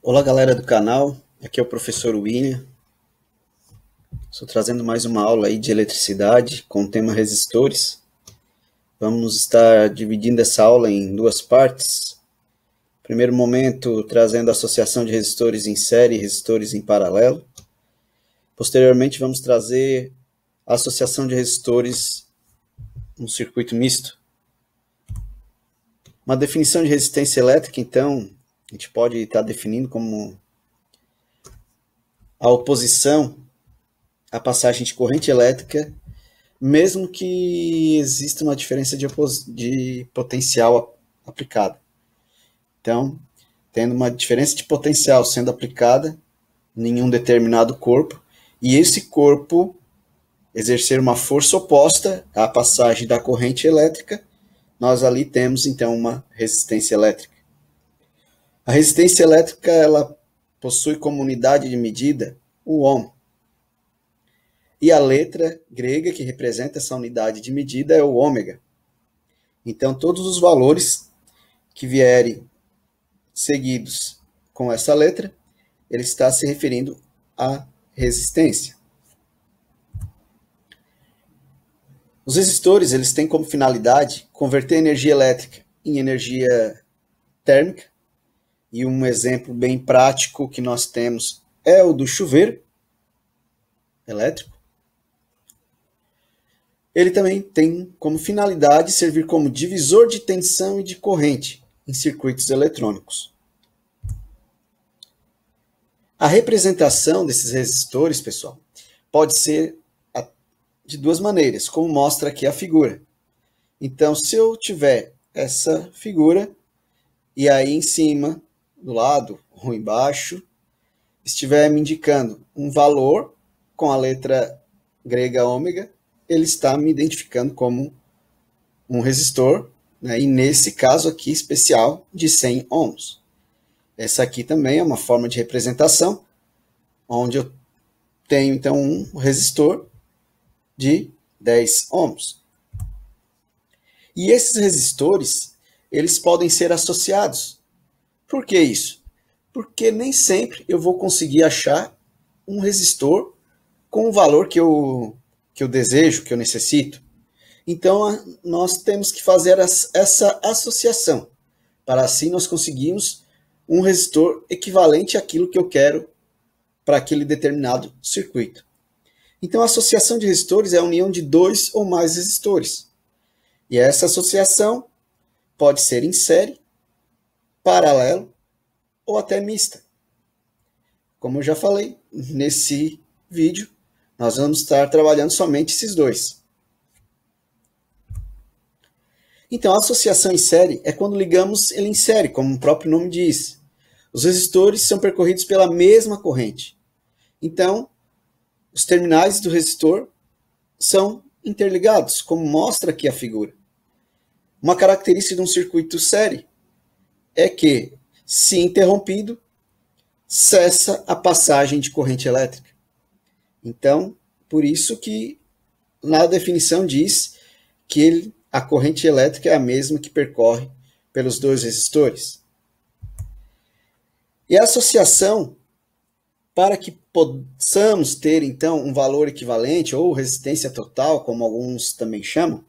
Olá, galera do canal, aqui é o professor William. Estou trazendo mais uma aula aí de eletricidade com o tema resistores. Vamos estar dividindo essa aula em duas partes. Primeiro momento, trazendo a associação de resistores em série e resistores em paralelo. Posteriormente, vamos trazer a associação de resistores no circuito misto. Uma definição de resistência elétrica, então, a gente pode estar definindo como a oposição à passagem de corrente elétrica, mesmo que exista uma diferença de potencial aplicada. Então, tendo uma diferença de potencial sendo aplicada em um determinado corpo, e esse corpo exercer uma força oposta à passagem da corrente elétrica, nós ali temos então uma resistência elétrica. A resistência elétrica ela possui como unidade de medida o ohm. E a letra grega que representa essa unidade de medida é o ômega. Então, todos os valores que vierem seguidos com essa letra, ele está se referindo à resistência. Os resistores eles têm como finalidade converter energia elétrica em energia térmica. E um exemplo bem prático que nós temos é o do chuveiro elétrico. Ele também tem como finalidade servir como divisor de tensão e de corrente em circuitos eletrônicos. A representação desses resistores, pessoal, pode ser de duas maneiras, como mostra aqui a figura. Então, se eu tiver essa figura, e aí em cima, do lado ou embaixo, estiver me indicando um valor com a letra grega ômega, ele está me identificando como um resistor, né? E nesse caso aqui especial de 100 ohms. Essa aqui também é uma forma de representação, onde eu tenho então um resistor de 10 ohms. E esses resistores, eles podem ser associados. Por que isso? Porque nem sempre eu vou conseguir achar um resistor com o valor que eu desejo, que eu necessito. Então, nós temos que fazer essa associação, para assim nós conseguirmos um resistor equivalente àquilo que eu quero para aquele determinado circuito. Então, a associação de resistores é a união de dois ou mais resistores. E essa associação pode ser em série, paralelo ou até mista. Como eu já falei, nesse vídeo, nós vamos estar trabalhando somente esses dois. Então, a associação em série é quando ligamos ele em série, como o próprio nome diz. Os resistores são percorridos pela mesma corrente. Então, os terminais do resistor são interligados, como mostra aqui a figura. Uma característica de um circuito série é que, se interrompido, cessa a passagem de corrente elétrica. Então, por isso que na definição diz que a corrente elétrica é a mesma que percorre pelos dois resistores. E a associação, para que possamos ter então um valor equivalente ou resistência total, como alguns também chamam,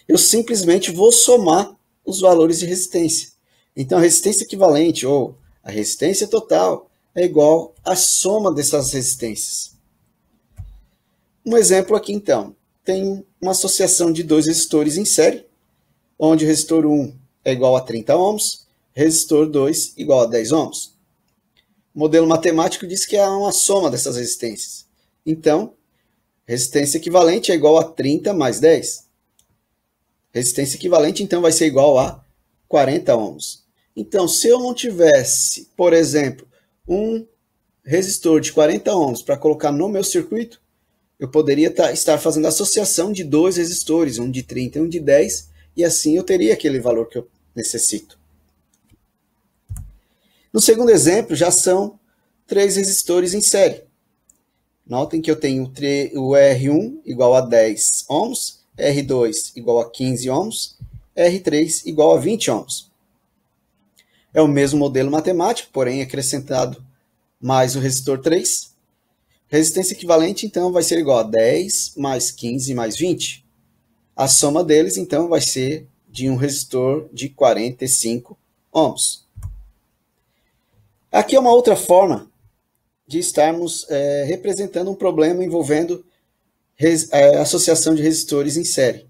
eu simplesmente vou somar os valores de resistência. Então, a resistência equivalente ou a resistência total é igual à soma dessas resistências. Um exemplo aqui, então, tem uma associação de dois resistores em série, onde o resistor 1 é igual a 30 ohms, resistor 2 igual a 10 ohms. O modelo matemático diz que é uma soma dessas resistências. Então, resistência equivalente é igual a 30 mais 10. Resistência equivalente, então, vai ser igual a 40 ohms. Então, se eu não tivesse, por exemplo, um resistor de 40 ohms para colocar no meu circuito, eu poderia estar fazendo associação de dois resistores, um de 30 e um de 10, e assim eu teria aquele valor que eu necessito. No segundo exemplo, já são três resistores em série. Notem que eu tenho o R1 igual a 10 ohms, R2 igual a 15 ohms, R3 igual a 20 ohms. É o mesmo modelo matemático, porém acrescentado mais o resistor 3. Resistência equivalente, então, vai ser igual a 10 mais 15 mais 20. A soma deles, então, vai ser de um resistor de 45 ohms. Aqui é uma outra forma de estarmos representando um problema envolvendo associação de resistores em série.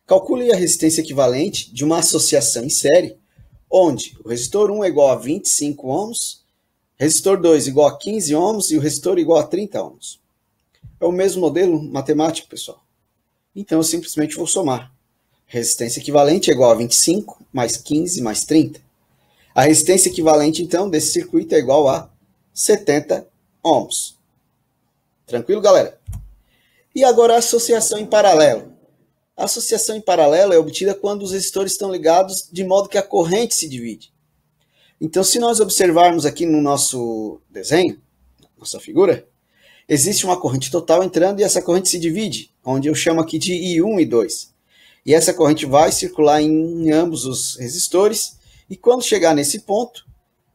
Calcule a resistência equivalente de uma associação em série, onde o resistor 1 é igual a 25 ohms, resistor 2 igual a 15 ohms e o resistor igual a 30 ohms. É o mesmo modelo matemático, pessoal. Então eu simplesmente vou somar. Resistência equivalente é igual a 25 mais 15 mais 30. A resistência equivalente, então, desse circuito é igual a 70 ohms. Tranquilo, galera? E agora a associação em paralelo. A associação em paralelo é obtida quando os resistores estão ligados de modo que a corrente se divide. Então, se nós observarmos aqui no nosso desenho, nossa figura, existe uma corrente total entrando e essa corrente se divide, onde eu chamo aqui de I1 e I2. E essa corrente vai circular em ambos os resistores e quando chegar nesse ponto,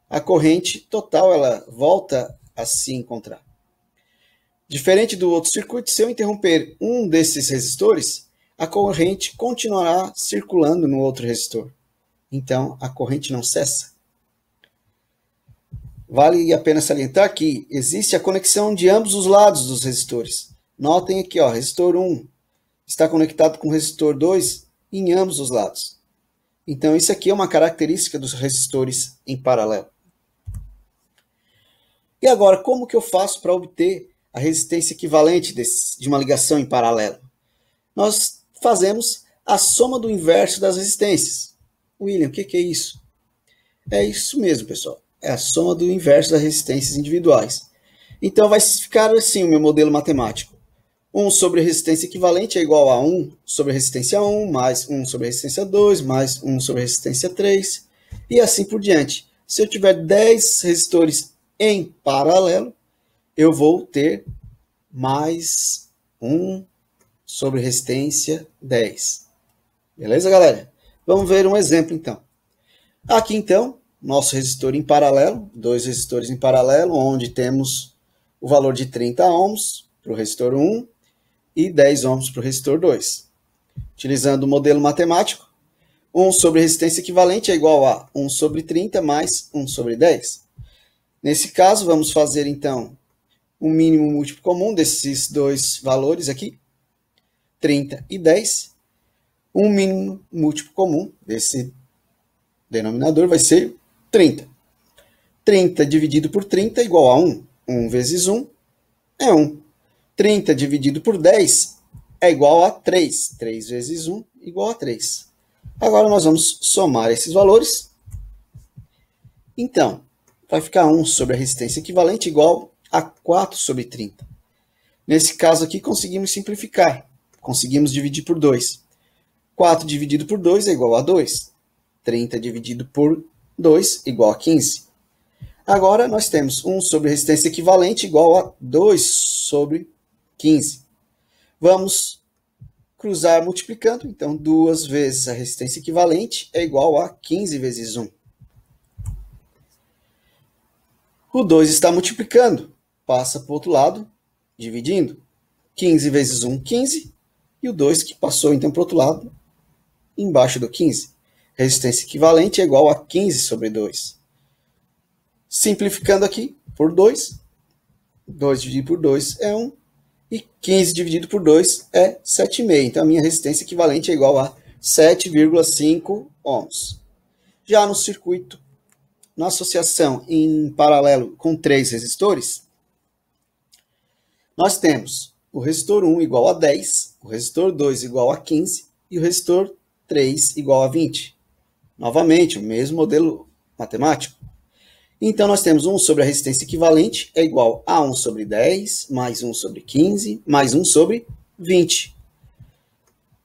a corrente total ela volta a se encontrar. Diferente do outro circuito, se eu interromper um desses resistores, a corrente continuará circulando no outro resistor. Então, a corrente não cessa. Vale a pena salientar que existe a conexão de ambos os lados dos resistores. Notem aqui, ó, resistor 1 está conectado com o resistor 2 em ambos os lados. Então, isso aqui é uma característica dos resistores em paralelo. E agora, como que eu faço para obter a resistência equivalente de uma ligação em paralelo? Nós fazemos a soma do inverso das resistências. William, o que é isso? É isso mesmo, pessoal. É a soma do inverso das resistências individuais. Então, vai ficar assim o meu modelo matemático. 1 sobre resistência equivalente é igual a 1 sobre resistência 1, mais 1 sobre resistência 2, mais 1 sobre resistência 3, e assim por diante. Se eu tiver 10 resistores em paralelo, eu vou ter mais 1 sobre resistência 10. Beleza, galera? Vamos ver um exemplo, então. Aqui, então, nosso resistor em paralelo, dois resistores em paralelo, onde temos o valor de 30 ohms para o resistor 1 e 10 ohms para o resistor 2. Utilizando o modelo matemático, 1 sobre resistência equivalente é igual a 1 sobre 30 mais 1 sobre 10. Nesse caso, vamos fazer, então, um mínimo múltiplo comum desses dois valores aqui, 30 e 10. Um mínimo múltiplo comum desse denominador vai ser 30. 30 dividido por 30 é igual a 1. 1 vezes 1 é 1. 30 dividido por 10 é igual a 3. 3 vezes 1 igual a 3. Agora nós vamos somar esses valores. Então, vai ficar 1 sobre a resistência equivalente igual a 4 sobre 30. Nesse caso aqui, conseguimos simplificar. Conseguimos dividir por 2. 4 dividido por 2 é igual a 2. 30 dividido por 2 igual a 15. Agora, nós temos 1 sobre resistência equivalente igual a 2 sobre 15. Vamos cruzar multiplicando. Então, 2 vezes a resistência equivalente é igual a 15 vezes 1. O 2 está multiplicando. Passa para o outro lado, dividindo. 15 vezes 1, 15. E o 2 que passou, então, para o outro lado, embaixo do 15. Resistência equivalente é igual a 15 sobre 2. Simplificando aqui, por 2. 2 dividido por 2 é 1. E 15 dividido por 2 é 7,5. Então, a minha resistência equivalente é igual a 7,5 ohms. Já no circuito, na associação em paralelo com 3 resistores, nós temos o resistor 1 igual a 10, o resistor 2 igual a 15 e o resistor 3 igual a 20. Novamente, o mesmo modelo matemático. Então, nós temos 1 sobre a resistência equivalente é igual a 1 sobre 10, mais 1 sobre 15, mais 1 sobre 20.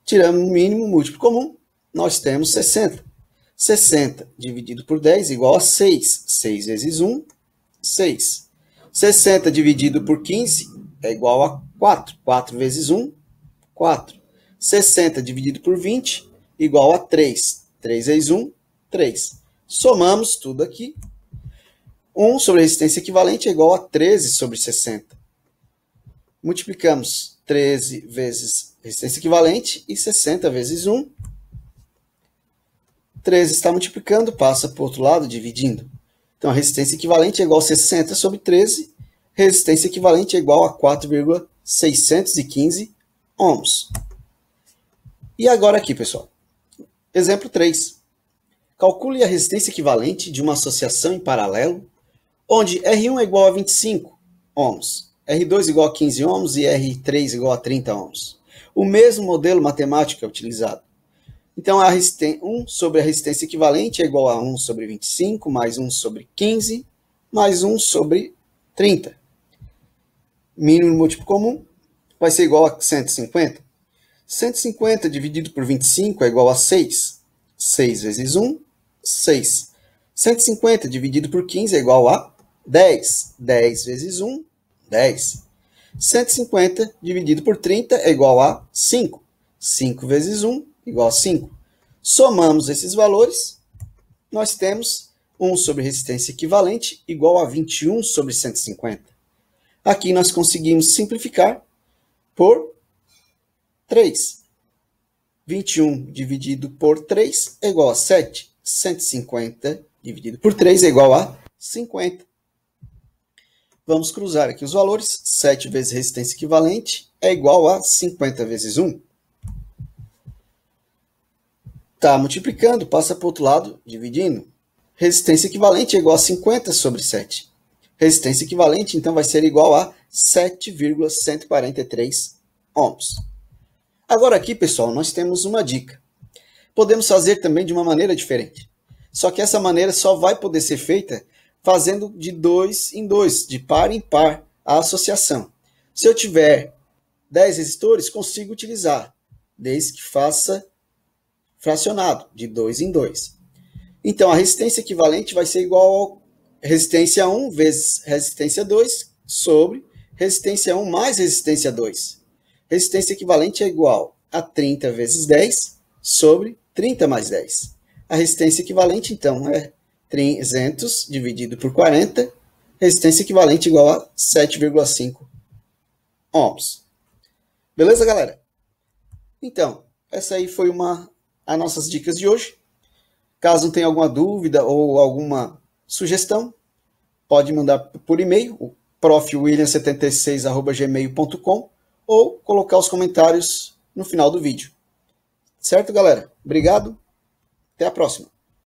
Tiramos o mínimo múltiplo comum, nós temos 60. 60 dividido por 10 igual a 6. 6 vezes 1, 6. 60 dividido por 15 é igual a 4. 4 vezes 1, 4. 60 dividido por 20 igual a 3. 3 vezes 1, 3. Somamos tudo aqui. 1 sobre resistência equivalente é igual a 13 sobre 60. Multiplicamos 13 vezes resistência equivalente e 60 vezes 1. 13 está multiplicando, passa para o outro lado, dividindo. Então, a resistência equivalente é igual a 60 sobre 13. Resistência equivalente é igual a 4,615 ohms. E agora aqui, pessoal. Exemplo 3. Calcule a resistência equivalente de uma associação em paralelo, onde R1 é igual a 25 ohms, R2 igual a 15 ohms e R3 igual a 30 ohms. O mesmo modelo matemático é utilizado. Então, 1 sobre a resistência equivalente é igual a 1 sobre 25, mais 1 sobre 15, mais 1 sobre 30. Mínimo múltiplo comum vai ser igual a 150. 150 dividido por 25 é igual a 6. 6 vezes 1, 6. 150 dividido por 15 é igual a 10. 10 vezes 1, 10. 150 dividido por 30 é igual a 5. 5 vezes 1 igual a 5. Somamos esses valores, nós temos 1 sobre resistência equivalente igual a 21 sobre 150. Aqui nós conseguimos simplificar por 3. 21 dividido por 3 é igual a 7. 150 dividido por 3 é igual a 50. Vamos cruzar aqui os valores. 7 vezes resistência equivalente é igual a 50 vezes 1. Está multiplicando, passa para o outro lado, dividindo. Resistência equivalente é igual a 50 sobre 7. Resistência equivalente, então, vai ser igual a 7,143 ohms. Agora aqui, pessoal, nós temos uma dica. Podemos fazer também de uma maneira diferente. Só que essa maneira só vai poder ser feita fazendo de 2 em 2, de par em par, a associação. Se eu tiver 10 resistores, consigo utilizar, desde que faça fracionado, de 2 em 2. Então, a resistência equivalente vai ser igual a resistência 1 vezes resistência 2 sobre resistência 1 mais resistência 2. Resistência equivalente é igual a 30 vezes 10 sobre 30 mais 10. A resistência equivalente, então, é 300 dividido por 40. Resistência equivalente igual a 7,5 ohms. Beleza, galera? Então, essa aí foi as nossas dicas de hoje. Caso tenha alguma dúvida ou alguma sugestão, pode mandar por e-mail, profwilliam76@gmail.com, ou colocar os comentários no final do vídeo. Certo, galera? Obrigado. Até a próxima.